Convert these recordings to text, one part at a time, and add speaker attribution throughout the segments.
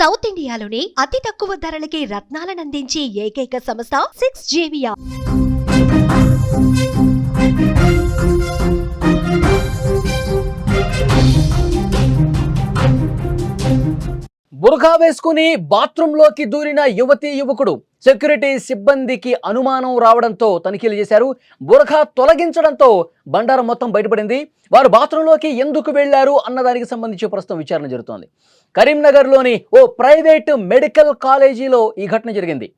Speaker 1: South ఇండియాలోని అతి తక్కువ ధరలకి రత్నాలనందించే ఏకైక సంస్థ 6JVR.
Speaker 2: బురఖా వేసుకుని బాత్రూంలోకి దూరిన యువతి యువకుడు సెక్యూరిటీ సిబ్బందికి అనుమానం రావడంతో తనిఖీలు చేశారు. బురఖా తొలగించడంతో బండారం మొత్తం బయటపడింది. వారు బాత్రూంలోకి ఎందుకు వెళ్లారు అన్నదానికి సంబంధించి ప్రస్తుతం విచారణ జరుగుతోంది. కరీంనగర్లోని ఓ ప్రైవేటు మెడికల్ కాలేజీలో ఈ ఘటన జరిగింది.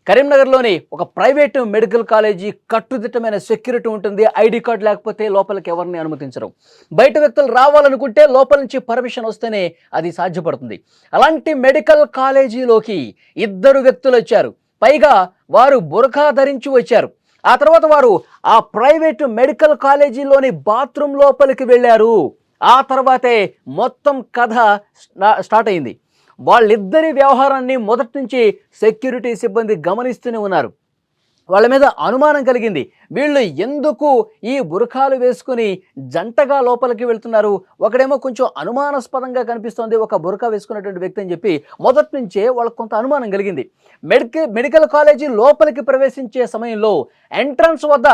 Speaker 2: కరీంనగర్లోని ఒక ప్రైవేటు మెడికల్ కాలేజీ కట్టుదిట్టమైన సెక్యూరిటీ ఉంటుంది. ఐడి కార్డు లేకపోతే లోపలికి ఎవరిని అనుమతించరు. బయట వ్యక్తులు రావాలనుకుంటే లోపల నుంచి పర్మిషన్ వస్తేనే అది సాధ్యపడుతుంది. అలాంటి మెడికల్ కాలేజీలోకి ఇద్దరు వ్యక్తులు వచ్చారు. పైగా వారు బురఖా ధరించి వచ్చారు. ఆ తర్వాత వారు ఆ ప్రైవేటు మెడికల్ కాలేజీలోని బాత్రూమ్ లోపలికి వెళ్ళారు. ఆ తర్వాతే మొత్తం కథ స్టార్ట్ అయింది. వాళ్ళిద్దరి వ్యవహారాన్ని మొదటి నుంచి సెక్యూరిటీ సిబ్బంది గమనిస్తూనే ఉన్నారు. వాళ్ళ మీద అనుమానం కలిగింది. వీళ్ళు ఎందుకు ఈ బురఖాలు వేసుకుని జంటగా లోపలికి వెళ్తున్నారు? ఒకడేమో కొంచెం అనుమానాస్పదంగా కనిపిస్తోంది, ఒక బురఖా వేసుకున్నటువంటి వ్యక్తి అని చెప్పి మొదటి నుంచే వాళ్ళకు కొంత అనుమానం కలిగింది. మెడికల్ కాలేజీ లోపలికి ప్రవేశించే సమయంలో ఎంట్రన్స్ వద్ద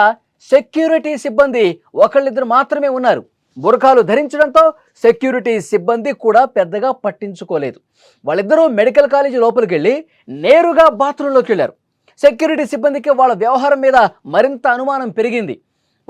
Speaker 2: సెక్యూరిటీ సిబ్బంది ఒకళ్ళిద్దరు మాత్రమే ఉన్నారు. బురఖాలు ధరించడంతో సెక్యూరిటీ సిబ్బంది కూడా పెద్దగా పట్టించుకోలేదు. వాళ్ళిద్దరూ మెడికల్ కాలేజీ లోపలికి వెళ్ళి నేరుగా బాత్రూంలోకి వెళ్ళారు. సెక్యూరిటీ సిబ్బందికి వాళ్ళ వ్యవహారం మీద మరింత అనుమానం పెరిగింది.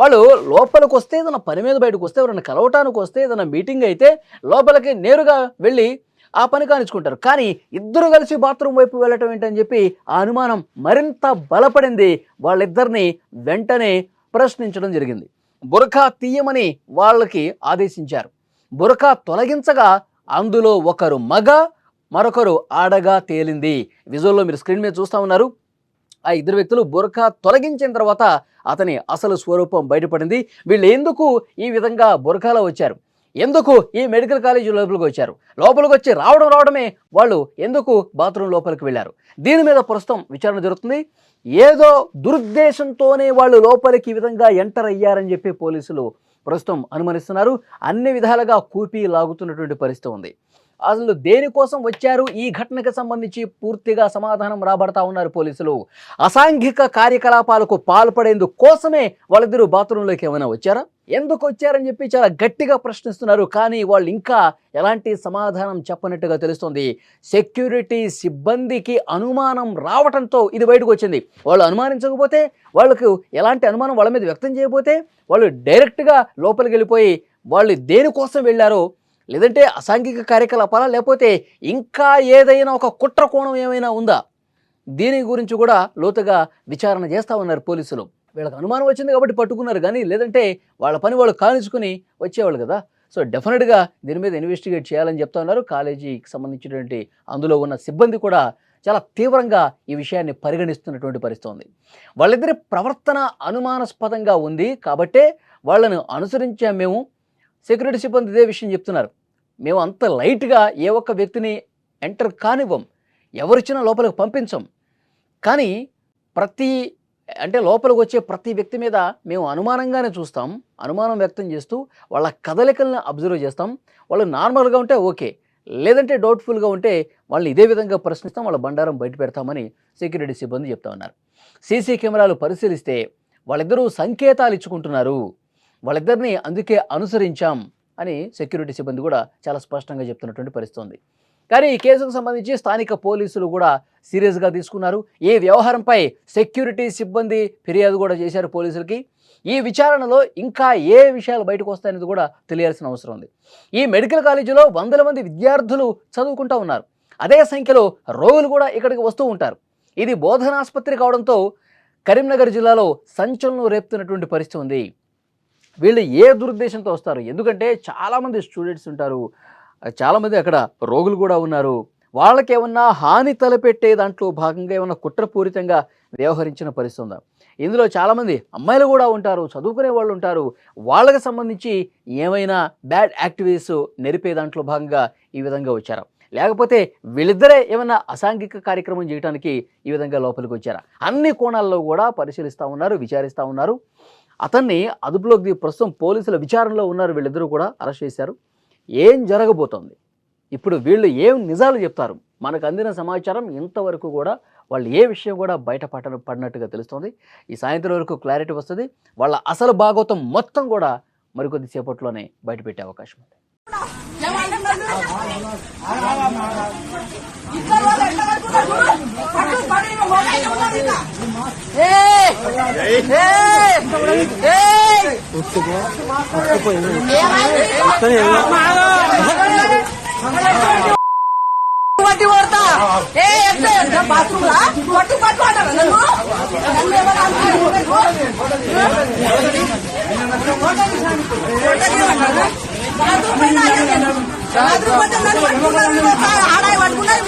Speaker 2: వాళ్ళు లోపలికి వస్తే ఏదైనా పని మీద బయటకు వస్తే, ఎవరైనా కలవటానికి వస్తే, ఏదైనా మీటింగ్ అయితే లోపలికి నేరుగా వెళ్ళి ఆ పని కానిచ్చుకుంటారు. కానీ ఇద్దరు కలిసి బాత్రూమ్ వైపు వెళ్ళటం ఏంటని చెప్పి ఆ అనుమానం మరింత బలపడింది. వాళ్ళిద్దరిని వెంటనే ప్రశ్నించడం జరిగింది. బురఖా తీయమని వాళ్ళకి ఆదేశించారు. బురఖా తొలగించగా అందులో ఒకరు మగ, మరొకరు ఆడగా తేలింది. విజువల్లో మీరు స్క్రీన్ మీద చూస్తూ ఉన్నారు. ఆ ఇద్దరు వ్యక్తులు బురఖా తొలగించిన తర్వాత అతని అసలు స్వరూపం బయటపడింది. వీళ్ళు ఎందుకు ఈ విధంగా బురఖాలో వచ్చారు, ఎందుకు ఈ మెడికల్ కాలేజీ లోపలికి వచ్చారు, లోపలికి వచ్చి రావడమే వాళ్ళు ఎందుకు బాత్రూమ్ లోపలికి వెళ్ళారు, దీని మీద ప్రస్తుతం విచారణ జరుగుతుంది. ఏదో దురుద్దేశంతోనే వాళ్ళు లోపలికి ఈ విధంగా ఎంటర్ అయ్యారని చెప్పి పోలీసులు ప్రస్తుతం అనుమానిస్తున్నారు. అన్ని విధాలుగా కూపీ లాగుతున్నటువంటి పరిస్థితి ఉంది. అసలు దేనికోసం వచ్చారు, ఈ ఘటనకు సంబంధించి పూర్తిగా సమాధానం రాబడతా ఉన్నారు పోలీసులు. అసాంఘిక కార్యకలాపాలకు పాల్పడేందుకు కోసమే వాళ్ళిద్దరూ బాత్రూంలోకి ఏమైనా వచ్చారా, ఎందుకు వచ్చారని చెప్పి చాలా గట్టిగా ప్రశ్నిస్తున్నారు. కానీ వాళ్ళు ఇంకా ఎలాంటి సమాధానం చెప్పనట్టుగా తెలుస్తుంది. సెక్యూరిటీ సిబ్బందికి అనుమానం రావడంతో ఇది బయటకు వచ్చింది. వాళ్ళు అనుమానించకపోతే, వాళ్ళకు ఎలాంటి అనుమానం వాళ్ళ మీద వ్యక్తం చేయకపోతే వాళ్ళు డైరెక్ట్గా లోపలికి వెళ్ళిపోయి వాళ్ళు దేనికోసం వెళ్ళారో, లేదంటే అసాంఘిక కార్యకలాపాలా, లేకపోతే ఇంకా ఏదైనా ఒక కుట్ర కోణం ఏమైనా ఉందా, దీని గురించి కూడా లోతుగా విచారణ చేస్తూ ఉన్నారు పోలీసులు. వీళ్ళకి అనుమానం వచ్చింది కాబట్టి పట్టుకున్నారు, కానీ లేదంటే వాళ్ళ పని వాళ్ళు కానించుకుని వచ్చేవాళ్ళు కదా. సో డెఫినెట్గా దీని మీద ఇన్వెస్టిగేట్ చేయాలని చెప్తా ఉన్నారు. కాలేజీకి సంబంధించినటువంటి అందులో ఉన్న సిబ్బంది కూడా చాలా తీవ్రంగా ఈ విషయాన్ని పరిగణిస్తున్నటువంటి పరిస్థితి ఉంది. వాళ్ళిద్దరి ప్రవర్తన అనుమానాస్పదంగా ఉంది కాబట్టే వాళ్ళను అనుసరించాం మేము. సెక్యూరిటీ సిబ్బంది ఇదే విషయం చెప్తున్నారు. మేము అంత లైట్గా ఏ ఒక్క వ్యక్తిని ఎంటర్ కానివ్వం, ఎవరిచ్చినా లోపలికి పంపించం. కానీ లోపలికి వచ్చే ప్రతి వ్యక్తి మీద మేము అనుమానంగానే చూస్తాం, అనుమానం వ్యక్తం చేస్తూ వాళ్ళ కదలికలను అబ్జర్వ్ చేస్తాం. వాళ్ళు నార్మల్గా ఉంటే ఓకే, లేదంటే డౌట్ఫుల్గా ఉంటే వాళ్ళని ఇదే విధంగా ప్రశ్నిస్తాం, వాళ్ళ బండారం బయట పెడతామని సెక్యూరిటీ సిబ్బంది చెప్తా ఉన్నారు. సీసీ కెమెరాలు పరిశీలిస్తే వాళ్ళిద్దరూ సంకేతాలు ఇచ్చుకుంటున్నారు. వాళ్ళిద్దరిని అందుకే అనుసరించాం అని సెక్యూరిటీ సిబ్బంది కూడా చాలా స్పష్టంగా చెప్తున్నటువంటి పరిస్థితి ఉంది. కానీ ఈ కేసుకు సంబంధించి స్థానిక పోలీసులు కూడా సీరియస్గా తీసుకున్నారు. ఈ వ్యవహారంపై సెక్యూరిటీ సిబ్బంది ఫిర్యాదు కూడా చేశారు పోలీసులకి. ఈ విచారణలో ఇంకా ఏ విషయాలు బయటకు వస్తాయనేది కూడా తెలియాల్సిన అవసరం ఉంది. ఈ మెడికల్ కాలేజీలో వందల మంది విద్యార్థులు చదువుకుంటూ ఉన్నారు. అదే సంఖ్యలో రోగులు కూడా ఇక్కడికి వస్తూ ఉంటారు. ఇది బోధనాసుపత్రి కావడంతో కరీంనగర్ జిల్లాలో సంచలనం రేపుతున్నటువంటి పరిస్థితి ఉంది. వీళ్ళు ఏ దురుద్దేశంతో వస్తారు, ఎందుకంటే చాలామంది స్టూడెంట్స్ ఉంటారు, చాలామంది అక్కడ రోగులు కూడా ఉన్నారు. వాళ్ళకి ఏమన్నా హాని తలపెట్టే దాంట్లో భాగంగా ఏమన్నా కుట్రపూరితంగా వ్యవహరించిన పరిస్థితి ఉందా? ఇందులో చాలామంది అమ్మాయిలు కూడా ఉంటారు, చదువుకునే వాళ్ళు ఉంటారు. వాళ్ళకి సంబంధించి ఏమైనా బ్యాడ్ యాక్టివిటీస్ నెరిపే దాంట్లో భాగంగా ఈ విధంగా వచ్చారా, లేకపోతే వీళ్ళిద్దరే ఏమైనా అసాంఘిక కార్యక్రమం చేయడానికి ఈ విధంగా లోపలికి వచ్చారా? అన్ని కోణాల్లో కూడా పరిశీలిస్తూ ఉన్నారు, విచారిస్తూ ఉన్నారు. అతన్ని అదుపులోకి ప్రస్తుతం పోలీసుల విచారణలో ఉన్నారు. వీళ్ళిద్దరూ కూడా అరెస్ట్ చేశారు. ఏం జరగబోతోంది, ఇప్పుడు వీళ్ళు ఏం నిజాలు చెప్తారు? మనకు అందిన సమాచారం ఇంతవరకు కూడా వాళ్ళు ఏ విషయం కూడా బయట పడినట్టుగా తెలుస్తుంది. ఈ సాయంత్రం వరకు క్లారిటీ వస్తుంది. వాళ్ళ అసలు భాగవతం మొత్తం కూడా మరికొద్ది సేపట్లోనే బయటపెట్టే అవకాశం ఉంది.
Speaker 3: ఆడాయి పట్టుకున్నారు